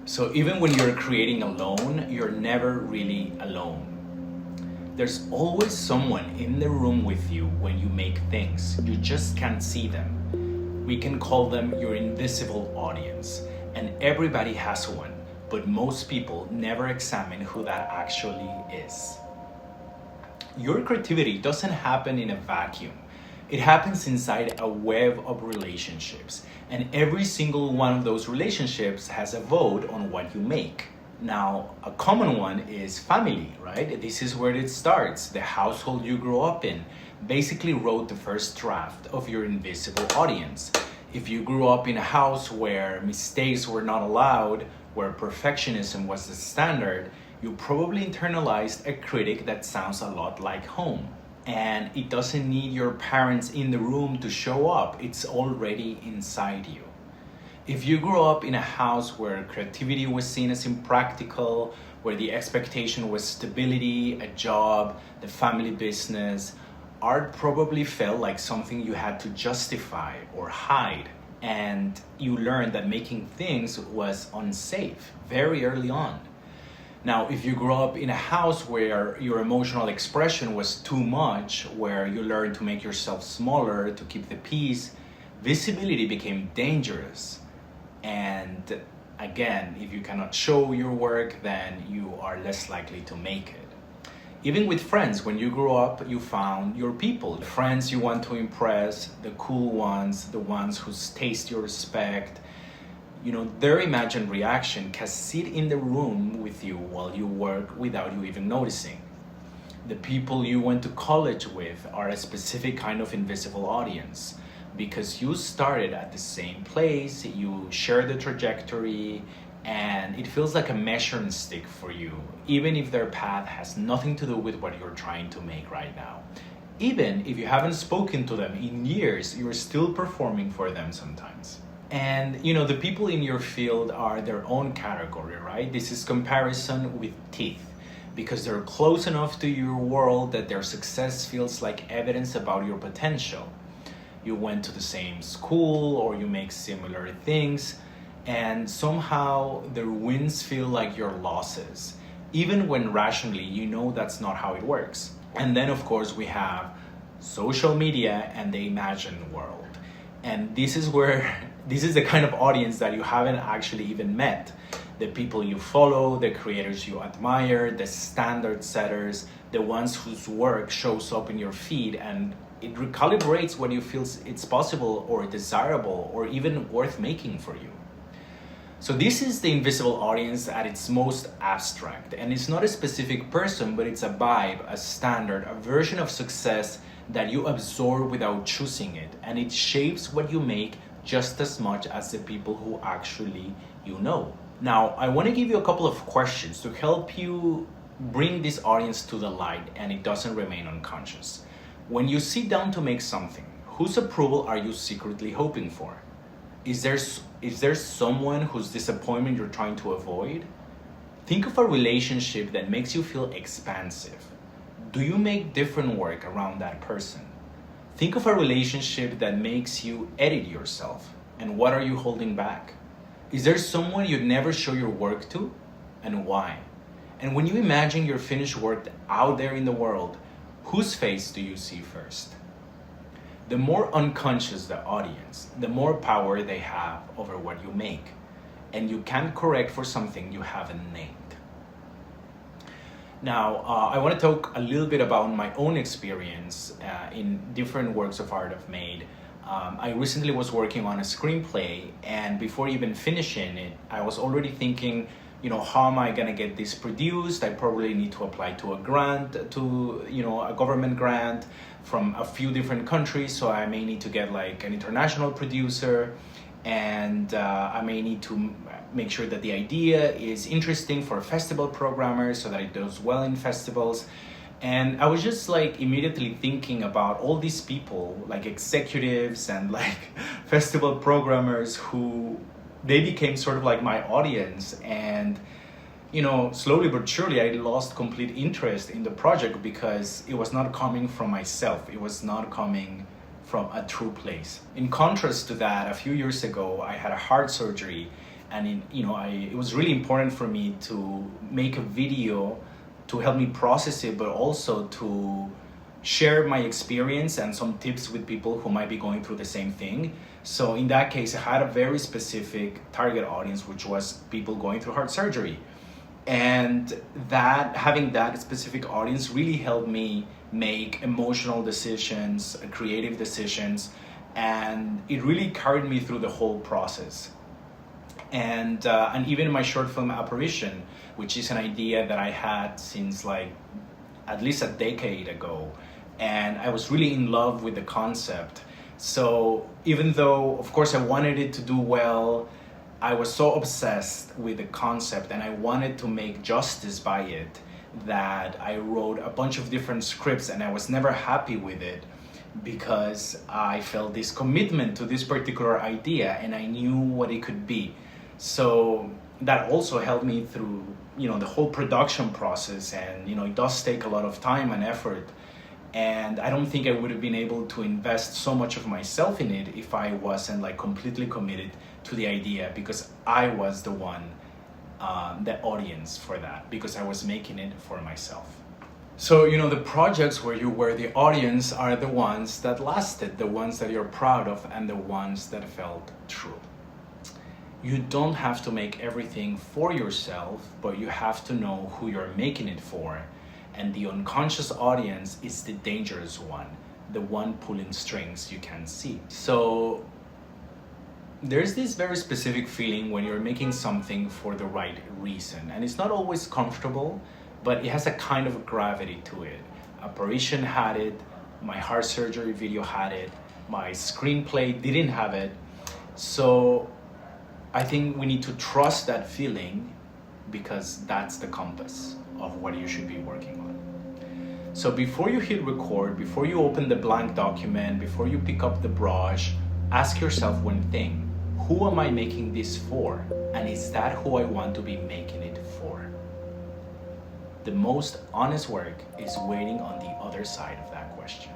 So even when you're creating alone, you're never really alone. There's always someone in the room with you when you make things. You just can't see them. We can call them your invisible audience, and everybody has one, but most people never examine who that actually is. Your creativity doesn't happen in a vacuum. It happens inside a web of relationships, and every single one of those relationships has a vote on what you make. Now, a common one is family, right? This is where it starts. The household you grew up in basically wrote the first draft of your invisible audience. If you grew up in a house where mistakes were not allowed, where perfectionism was the standard, you probably internalized a critic that sounds a lot like home. And it doesn't need your parents in the room to show up, it's already inside you. If you grew up in a house where creativity was seen as impractical, where the expectation was stability, a job, the family business, art probably felt like something you had to justify or hide. And you learned that making things was unsafe very early on. Now, if you grew up in a house where your emotional expression was too much, where you learned to make yourself smaller to keep the peace, visibility became dangerous. And again, if you cannot show your work, then you are less likely to make it. Even with friends, when you grew up, you found your people. The friends you want to impress, the cool ones, the ones whose taste you respect. Their imagined reaction can sit in the room with you while you work without you even noticing. The people you went to college with are a specific kind of invisible audience because you started at the same place, you share the trajectory, and it feels like a measuring stick for you, even if their path has nothing to do with what you're trying to make right now. Even if you haven't spoken to them in years, you're still performing for them sometimes. And the people in your field are their own category, right? This is comparison with teeth because they're close enough to your world that their success feels like evidence about your potential. You went to the same school or you make similar things, and somehow their wins feel like your losses, even when rationally you know that's not how it works. And then of course we have social media and the imagined world. And this is the kind of audience that you haven't actually even met. The people you follow, the creators you admire, the standard setters, the ones whose work shows up in your feed and it recalibrates what you feel it's possible or desirable or even worth making for you. So this is the invisible audience at its most abstract, and it's not a specific person, but it's a vibe, a standard, a version of success that you absorb without choosing it, and it shapes what you make just as much as the people who actually you know. Now, I want to give you a couple of questions to help you bring this audience to the light and it doesn't remain unconscious. When you sit down to make something, whose approval are you secretly hoping for? Is there someone whose disappointment you're trying to avoid? Think of a relationship that makes you feel expansive. Do you make different work around that person? Think of a relationship that makes you edit yourself. And what are you holding back? Is there someone you'd never show your work to? And why? And when you imagine your finished work out there in the world, whose face do you see first? The more unconscious the audience, the more power they have over what you make. And you can't correct for something you haven't named. Now, I want to talk a little bit about my own experience in different works of art I've made. I recently was working on a screenplay, and before even finishing it, I was already thinking, how am I gonna get this produced? I probably need to apply to a grant, a government grant from a few different countries. So I may need to get like an international producer, and I may need to make sure that the idea is interesting for festival programmers so that it does well in festivals. And I was just like immediately thinking about all these people, like executives and like festival programmers who they became sort of like my audience. And slowly but surely I lost complete interest in the project because it was not coming from myself. It was not coming from a true place. In contrast to that, a few years ago, I had a heart surgery, And it was really important for me to make a video to help me process it, but also to share my experience and some tips with people who might be going through the same thing. So in that case, I had a very specific target audience, which was people going through heart surgery. And that having that specific audience really helped me make emotional decisions, creative decisions, and it really carried me through the whole process. And even my short film apparition, which is an idea that I had since like at least a decade ago, and I was really in love with the concept. So even though, of course, I wanted it to do well, I was so obsessed with the concept and I wanted to make justice by it that I wrote a bunch of different scripts, and I was never happy with it because I felt this commitment to this particular idea and I knew what it could be. So that also helped me through, the whole production process, and it does take a lot of time and effort. And I don't think I would have been able to invest so much of myself in it if I wasn't like completely committed to the idea, because I was the one, the audience for that, because I was making it for myself. So, the projects where you were the audience are the ones that lasted, the ones that you're proud of, and the ones that felt true. You don't have to make everything for yourself, but you have to know who you're making it for. And the unconscious audience is the dangerous one, the one pulling strings you can't see. So there's this very specific feeling when you're making something for the right reason. And it's not always comfortable, but it has a kind of gravity to it. Apparition had it, my heart surgery video had it, my screenplay didn't have it. So I think we need to trust that feeling, because that's the compass of what you should be working on. So before you hit record, before you open the blank document, before you pick up the brush, ask yourself one thing: who am I making this for? And is that who I want to be making it for? The most honest work is waiting on the other side of that question.